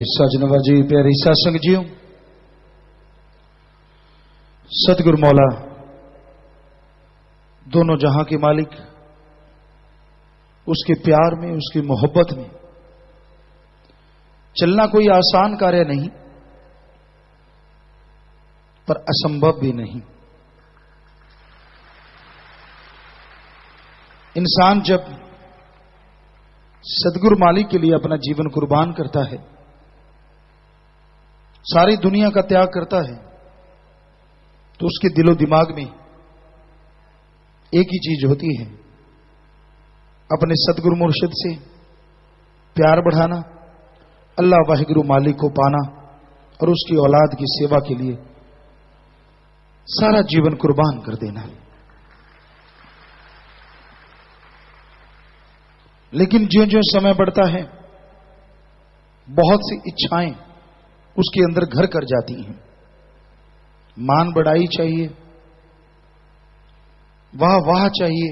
सजनवा जी, प्यारी सत्संग जियो, सतगुरु मौला दोनों जहां के मालिक, उसके प्यार में, उसकी मोहब्बत में चलना कोई आसान कार्य नहीं, पर असंभव भी नहीं। इंसान जब सतगुरु मालिक के लिए अपना जीवन कुर्बान करता है, सारी दुनिया का त्याग करता है, तो उसके दिलो दिमाग में एक ही चीज होती है, अपने सतगुरु मुर्शिद से प्यार बढ़ाना, अल्लाह वाहिगुरु मालिक को पाना और उसकी औलाद की सेवा के लिए सारा जीवन कुर्बान कर देना। लेकिन ज्यों ज्यों समय बढ़ता है, बहुत सी इच्छाएं उसके अंदर घर कर जाती हैं। मान बढ़ाई चाहिए, वाह वाह चाहिए,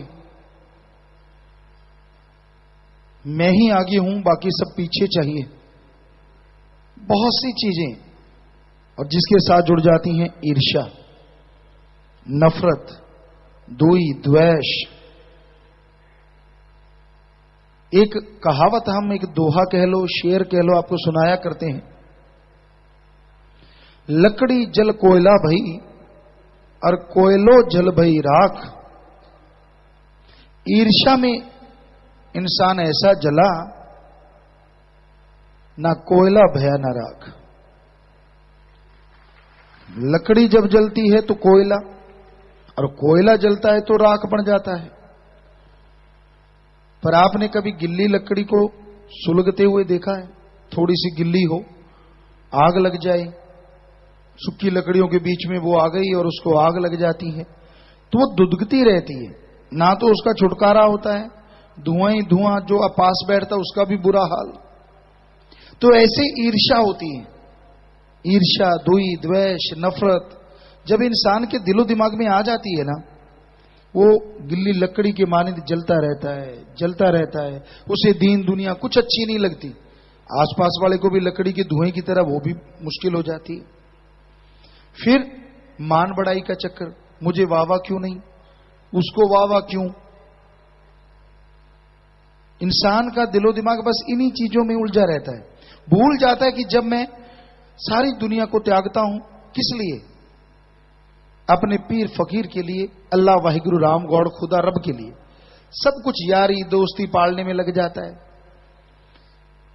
मैं ही आगे हूं बाकी सब पीछे चाहिए, बहुत सी चीजें, और जिसके साथ जुड़ जाती हैं ईर्ष्या, नफरत, दोई, द्वेष। एक कहावत, हम एक दोहा कह लो, शेर कह लो, आपको सुनाया करते हैं, लकड़ी जल कोयला भई और कोयलो जल भई राख। ईर्ष्या में इंसान ऐसा जला, ना कोयला भया ना राख। लकड़ी जब जलती है तो कोयला, और कोयला जलता है तो राख बन जाता है। पर आपने कभी गिल्ली लकड़ी को सुलगते हुए देखा है? थोड़ी सी गिल्ली हो, आग लग जाए, सूखी लकड़ियों के बीच में वो आ गई और उसको आग लग जाती है, तो वो दुदकती रहती है, ना तो उसका छुटकारा होता है, धुआं ही धुआं, जो पास बैठता उसका भी बुरा हाल। तो ऐसे ईर्ष्या होती है, ईर्ष्या, दुई, द्वेष, नफरत जब इंसान के दिलो दिमाग में आ जाती है ना, वो गिल्ली लकड़ी के मानिंद जलता रहता है, जलता रहता है। उसे दीन दुनिया कुछ अच्छी नहीं लगती, आसपास वाले को भी लकड़ी के धुएं की तरह वो भी मुश्किल हो जाती है। फिर मान बढ़ाई का चक्कर, मुझे वाह वाह क्यों नहीं, उसको वाह वाह क्यों। इंसान का दिलो दिमाग बस इन्हीं चीजों में उलझा रहता है, भूल जाता है कि जब मैं सारी दुनिया को त्यागता हूं, किस लिए? अपने पीर फकीर के लिए, अल्लाह वाहिगुरु राम गौड़ खुदा रब के लिए सब कुछ यारी दोस्ती पालने में लग जाता है।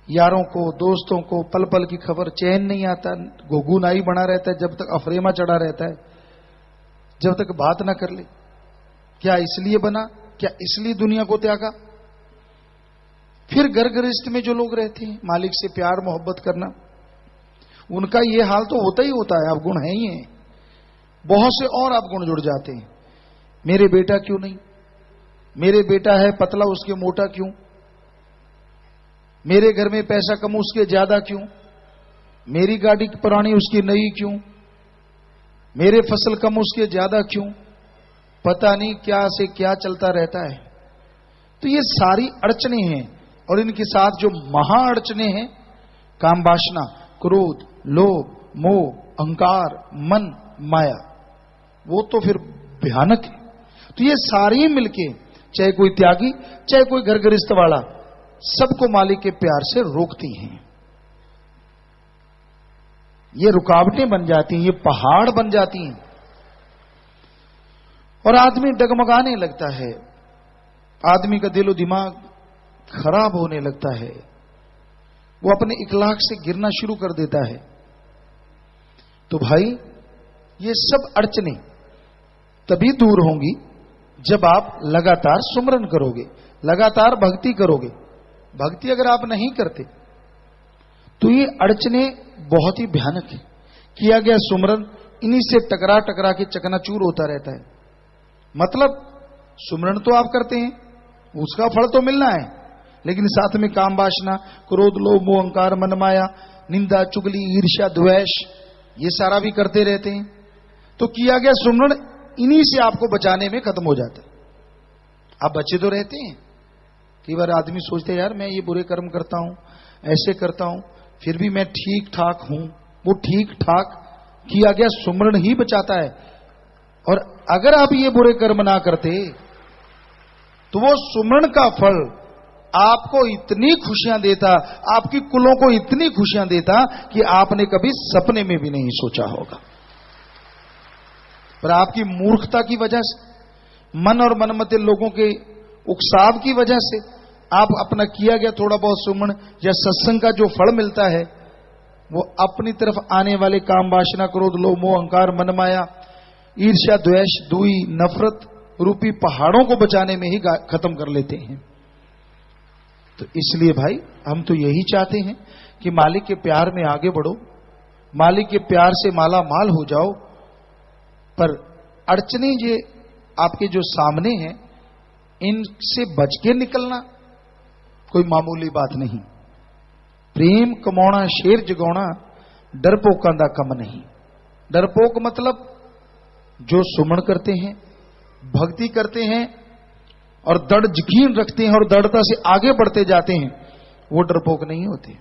यारों को, दोस्तों को पल पल की खबर, चैन नहीं आता, घुघुनाई बना रहता है जब तक अफरेमा चढ़ा रहता है, जब तक बात ना कर ले। क्या इसलिए बना? क्या इसलिए दुनिया को त्यागा? फिर घर गृहस्थ में जो लोग रहते हैं, मालिक से प्यार मोहब्बत करना, उनका ये हाल तो होता ही होता है। अवगुण है ही है, बहुत से और अवगुण जुड़ जाते हैं। मेरे बेटा क्यों नहीं, मेरे बेटा है पतला उसके मोटा क्यों, मेरे घर में पैसा कम उसके ज्यादा क्यों, मेरी गाड़ी पुरानी उसकी नई क्यों, मेरे फसल कम उसके ज्यादा क्यों, पता नहीं क्या से क्या चलता रहता है। तो ये सारी अड़चने हैं, और इनके साथ जो महा अड़चने हैं, काम वासना, क्रोध, लोभ, मोह, अहंकार, मन, माया, वो तो फिर भयानक है। तो ये सारी मिलके, चाहे कोई त्यागी, चाहे कोई घर गृहस्थ वाला, सबको मालिक के प्यार से रोकती हैं। ये रुकावटें बन जाती हैं, ये पहाड़ बन जाती हैं, और आदमी डगमगाने लगता है, आदमी का दिलो दिमाग खराब होने लगता है, वो अपने इखलाक से गिरना शुरू कर देता है। तो भाई, ये सब अड़चने तभी दूर होंगी जब आप लगातार सुमरन करोगे, लगातार भक्ति करोगे। भक्ति अगर आप नहीं करते तो ये अड़चने बहुत ही भयानक है। किया गया सुमरन इन्हीं से टकरा टकरा के चकनाचूर होता रहता है। मतलब सुमरन तो आप करते हैं, उसका फल तो मिलना है, लेकिन साथ में काम वासना, क्रोध, लोभ, मोह, अहंकार, मन, माया, निंदा, चुगली, ईर्ष्या, द्वेष, ये सारा भी करते रहते हैं। तो किया गया सुमरन इन्हीं से आपको बचाने में खत्म हो जाता है। आप बचे तो रहते हैं, कई बार आदमी सोचते हैं यार मैं ये बुरे कर्म करता हूं, ऐसे करता हूं, फिर भी मैं ठीक ठाक हूं, वो ठीक ठाक किया गया सुमरण ही बचाता है। और अगर आप ये बुरे कर्म ना करते तो वो सुमरण का फल आपको इतनी खुशियां देता, आपकी कुलों को इतनी खुशियां देता कि आपने कभी सपने में भी नहीं सोचा होगा। पर आपकी मूर्खता की वजह से, मन और मनमते लोगों के उकसाव की वजह से आप अपना किया गया थोड़ा बहुत सुमन या सत्संग का जो फल मिलता है वो अपनी तरफ आने वाले काम, वासना, क्रोध, लोभ, मोह, अहंकार, मनमाया, ईर्ष्या, द्वेष, दुई, नफरत रूपी पहाड़ों को बचाने में ही खत्म कर लेते हैं। तो इसलिए भाई हम तो यही चाहते हैं कि मालिक के प्यार में आगे बढ़ो, मालिक के प्यार से माला माल हो जाओ। पर अड़चने ये आपके जो सामने हैं, इनसे बच के निकलना कोई मामूली बात नहीं। प्रेम कमाना शेर जगाना डरपोकां दा कम नहीं। डरपोक मतलब जो सुमन करते हैं, भक्ति करते हैं और दृढ़ यकीन रखते हैं और दृढ़ता से आगे बढ़ते जाते हैं, वो डरपोक नहीं होते।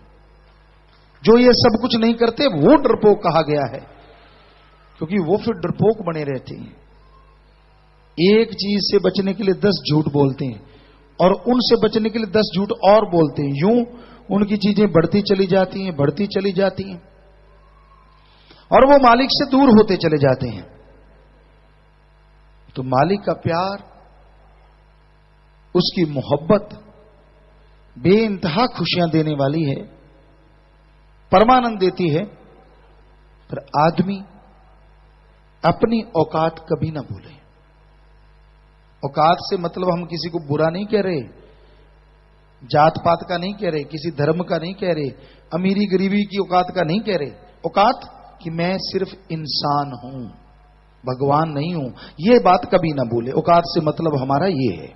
जो ये सब कुछ नहीं करते वो डरपोक कहा गया है, क्योंकि वो फिर डरपोक बने रहते हैं। एक चीज से बचने के लिए 10 झूठ बोलते हैं और उनसे बचने के लिए 10 झूठ और बोलते हैं। यूं उनकी चीजें बढ़ती चली जाती हैं, बढ़ती चली जाती हैं और वो मालिक से दूर होते चले जाते हैं। तो मालिक का प्यार, उसकी मोहब्बत बेइंतहा खुशियां देने वाली है, परमानंद देती है। पर आदमी अपनी औकात कभी ना भूले। औकात से मतलब हम किसी को बुरा नहीं कह रहे, जात पात का नहीं कह रहे, किसी धर्म का नहीं कह रहे, अमीरी गरीबी की औकात का नहीं कह रहे। औकात कि मैं सिर्फ इंसान हूं, भगवान नहीं हूं, यह बात कभी ना भूले। औकात से मतलब हमारा ये है।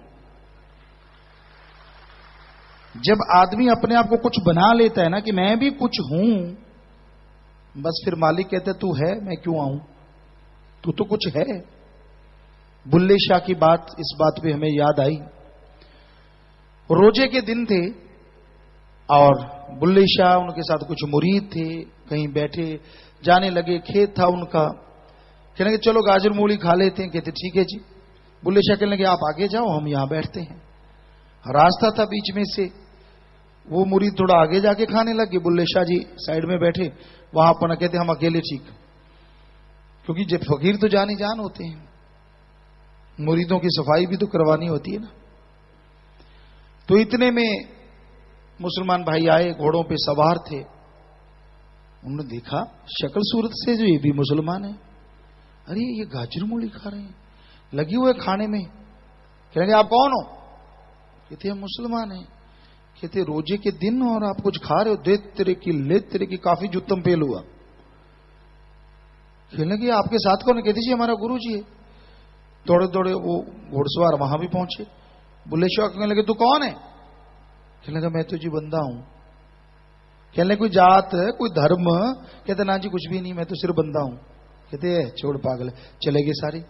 जब आदमी अपने आप को कुछ बना लेता है ना कि मैं भी कुछ हूं, बस फिर मालिक कहते तू है, मैं क्यों आऊं, तू तो कुछ है। बुल्ले शाह की बात इस बात पे हमें याद आई। रोजे के दिन थे और बुल्ले शाह, उनके साथ कुछ मुरीद थे, कहीं बैठे, जाने लगे, खेत था उनका, कहने लगे चलो गाजर मूली खा लेते हैं। कहते ठीक है जी। बुल्ले शाह कहने लगे आप आगे जाओ, हम यहां बैठते हैं। रास्ता था बीच में से, वो मुरीद थोड़ा आगे जाके खाने लगे, बुल्ले शाह जी साइड में बैठे। वहां अपना कहते हम अकेले ठीक, क्योंकि जब फकीर तो जानी जान होते हैं, मुरीदों की सफाई भी तो करवानी होती है ना। तो इतने में मुसलमान भाई आए, घोड़ों पे सवार थे। उन्होंने देखा शक्ल सूरत से जो ये भी मुसलमान है, अरे ये गाजर मूली खा रहे हैं, लगी हुए खाने में। कहेंगे आप कौन हो? कहते हम मुसलमान हैं। कहते रोजे के दिन और आप कुछ खा रहे हो, दे तेरे की ले तेरे की, काफी जुत्तम पेल हुआ। कहने लगे आपके साथ कौन है? कहते जी हमारा गुरु जी है। दौड़े दौड़े वो घोड़सवार वहां भी पहुंचे। बुल्ले शाह कहने लगे तू कौन है? कहने लगा मैं तो जी बंदा हूं। कहने लगे कोई जात कोई धर्म? कहते ना जी कुछ भी नहीं, मैं तो सिर्फ बंदा हूं। कहते छोड़ पागल, चले गए सारे।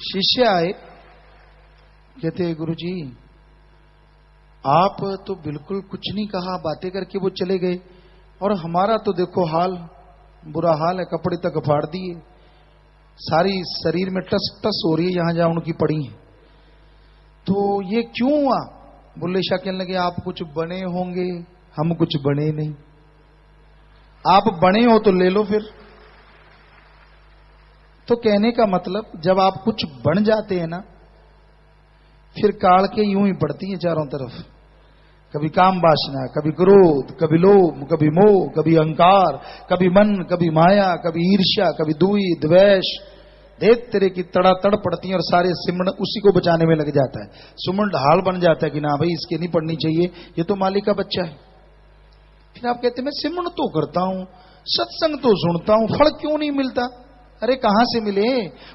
शिष्य आए, कहते गुरु जी आप तो बिल्कुल कुछ नहीं कहा, बातें करके वो चले गए, और हमारा तो देखो हाल, बुरा हाल है, कपड़े तक फाड़ दिए, सारी शरीर में टस टस हो रही है यहां जहां उनकी पड़ी है। तो ये क्यों हुआ? बुल्ले शाह कहने लगे आप कुछ बने होंगे, हम कुछ बने नहीं। आप बने हो तो ले लो फिर। तो कहने का मतलब जब आप कुछ बन जाते हैं ना, फिर काल के यूं ही पड़ती है चारों तरफ। कभी काम वासना, कभी क्रोध, कभी लोभ, कभी मोह, कभी अहंकार, कभी मन, कभी माया, कभी ईर्ष्या, कभी दुई, द्वेष, देख तेरे की तड़ातड़ पड़ती है और सारे सिमरण उसी को बचाने में लग जाता है। सुमन ढाल बन जाता है कि ना भाई इसके नहीं पढ़नी चाहिए, ये तो मालिक का बच्चा है। फिर आप कहते हैं मैं सिमरण तो करता हूं, सत्संग तो सुनता हूं, फल क्यों नहीं मिलता? अरे कहां से मिले?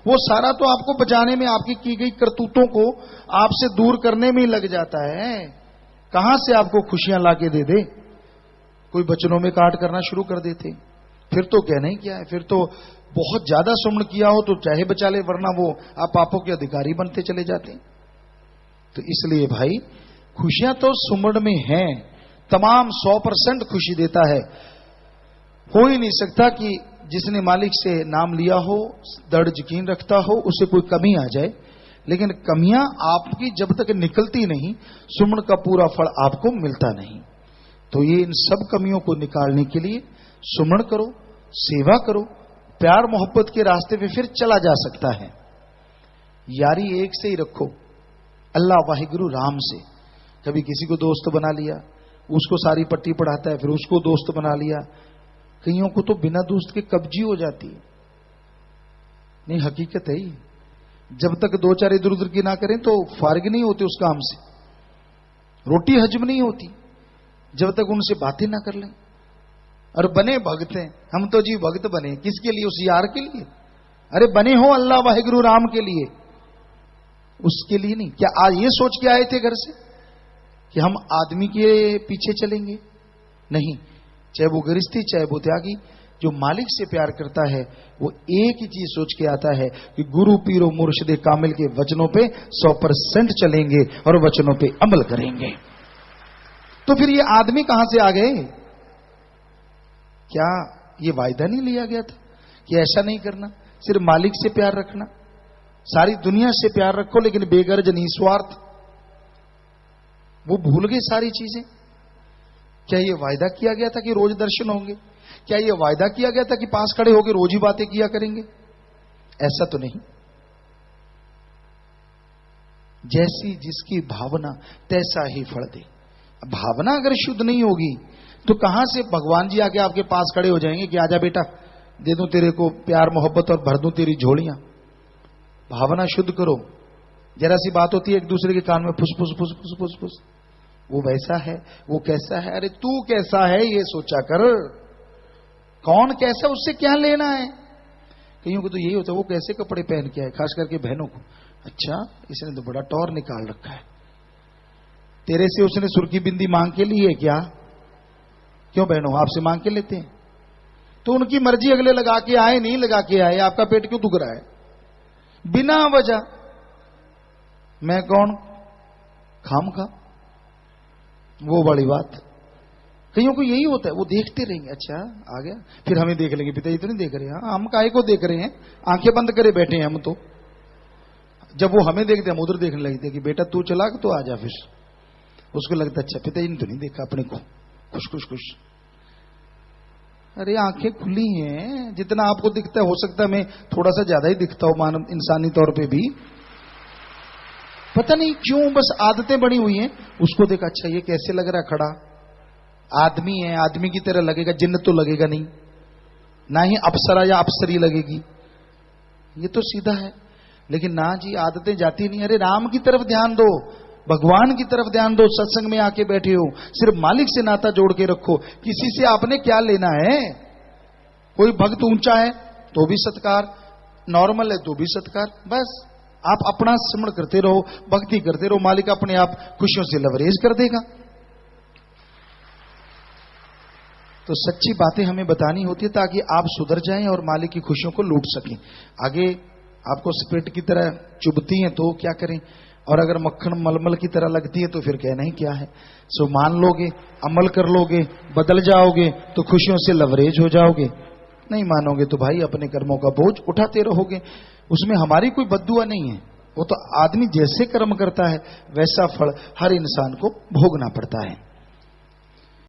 वो सारा तो आपको बचाने में, आपकी की गई करतूतों को आपसे दूर करने में ही लग जाता है। कहां से आपको खुशियां लाके दे दे? कोई बचनों में काट करना शुरू कर देते, फिर तो कहना ही क्या है। फिर तो बहुत ज्यादा सुमन किया हो तो चाहे बचा ले, वरना वो आप पापों के अधिकारी बनते चले जाते हैं। तो इसलिए भाई खुशियां तो सुमन में हैं, तमाम 100% खुशी देता है। हो ही नहीं सकता कि जिसने मालिक से नाम लिया हो, दृढ़ यकीन रखता हो, उसे कोई कमी आ जाए। लेकिन कमियां आपकी जब तक निकलती नहीं, सुमन का पूरा फल आपको मिलता नहीं। तो ये इन सब कमियों को निकालने के लिए सुमन करो, सेवा करो, प्यार मोहब्बत के रास्ते पे फिर चला जा सकता है। यारी एक से ही रखो, अल्लाह वाहिगुरु राम से। कभी किसी को दोस्त बना लिया, उसको सारी पट्टी पढ़ाता है, फिर उसको दोस्त बना लिया। कईयों को तो बिना दोस्त के कब्जी हो जाती है। नहीं, हकीकत है ही। जब तक दो चार इधर उधर की ना करें तो फारिग नहीं होते उस काम से, रोटी हजम नहीं होती जब तक उनसे बातें ना कर लें। और बने भक्त हैं हम तो जी, भक्त बने किसके लिए? उस यार के लिए। अरे बने हो अल्लाह वाहिगुरु राम के लिए, उसके लिए नहीं। क्या आज ये सोच के आए थे घर से कि हम आदमी के पीछे चलेंगे? नहीं, चाहे वो गृहस्थी चाहे वो त्यागी, जो मालिक से प्यार करता है वो एक ही चीज सोच के आता है कि गुरु पीरो मुर्शिदे कामिल के वचनों पे 100% चलेंगे और वचनों पे अमल करेंगे। तो फिर ये आदमी कहां से आ गए? क्या ये वायदा नहीं लिया गया था कि ऐसा नहीं करना, सिर्फ मालिक से प्यार रखना, सारी दुनिया से प्यार रखो लेकिन बेगर्ज निस्वार्थ? वो भूल गए सारी चीजें। क्या ये वायदा किया गया था कि रोज दर्शन होंगे? क्या ये वायदा किया गया था कि पास खड़े होकर रोज ही बातें किया करेंगे? ऐसा तो नहीं। जैसी जिसकी भावना तैसा ही फल दे। भावना अगर शुद्ध नहीं होगी तो कहां से भगवान जी आके आपके पास खड़े हो जाएंगे कि आजा बेटा, दे दूं तेरे को प्यार मोहब्बत और भर दूं तेरी झोलियां। भावना शुद्ध करो। जरा सी बात होती है एक दूसरे के कान में फुस फुस फुस फुस फुस फुस, वो वैसा है, वो कैसा है। अरे तू कैसा है ये सोचा कर, कौन कैसा उससे क्या लेना है। कईयों को तो यही होता है, वो कैसे कपड़े पहन के आए, खास करके बहनों को। अच्छा, इसने तो बड़ा टौर निकाल रखा है, तेरे से उसने सुर्खी बिंदी मांग के ली है क्या? क्यों बहनों, आपसे मांग के लेते हैं? तो उनकी मर्जी, अगले लगा के आए नहीं लगा के आए, आपका पेट क्यों दुख रहा है बिना वजह? मैं कौन खाम खा, वो बड़ी बात। कईयों को यही होता है, वो देखते रहेंगे, अच्छा आ गया, फिर हमें देख लेंगे। पिताजी तो नहीं देख रहे, हाँ हम काहे को देख रहे हैं, आंखें बंद करे बैठे हैं हम तो। जब वो हमें देखते हम उधर देखने लगते कि बेटा तू चला तो आ जा। फिर उसको लगता अच्छा पिताजी ने तो नहीं देखा अपने को, खुश खुश खुश। अरे आंखें खुली हैं, जितना आपको दिखता है हो सकता है मैं थोड़ा सा ज्यादा ही दिखता हूं मानव इंसानी तौर पे भी। पता नहीं क्यों बस आदतें बनी हुई हैं। उसको देखा, अच्छा ये कैसे लग रहा खड़ा, आदमी है, आदमी की तरह लगेगा, जिन्न तो लगेगा नहीं, ना ही अप्सरा या अप्सरी लगेगी, ये तो सीधा है। लेकिन ना जी, आदतें जाती नहीं। अरे राम की तरफ ध्यान दो, भगवान की तरफ ध्यान दो। सत्संग में आके बैठे हो, सिर्फ मालिक से नाता जोड़ के रखो। किसी से आपने क्या लेना है? कोई भक्त ऊंचा है तो भी सत्कार, नॉर्मल है तो भी सत्कार। बस आप अपना स्मरण करते रहो, भक्ति करते रहो, मालिक अपने आप खुशियों से लवरेज कर देगा। तो सच्ची बातें हमें बतानी होती है ताकि आप सुधर जाएं और मालिक की खुशियों को लूट सकें। आगे आपको स्प्रिट की तरह चुभती हैं तो क्या करें, और अगर मक्खन मलमल की तरह लगती है तो फिर कहना ही क्या है। सो मान लोगे, अमल कर लोगे, बदल जाओगे तो खुशियों से लवरेज हो जाओगे। नहीं मानोगे तो भाई अपने कर्मों का बोझ उठाते रहोगे। उसमें हमारी कोई बद्दुआ नहीं है, वो तो आदमी जैसे कर्म करता है वैसा फल हर इंसान को भोगना पड़ता है।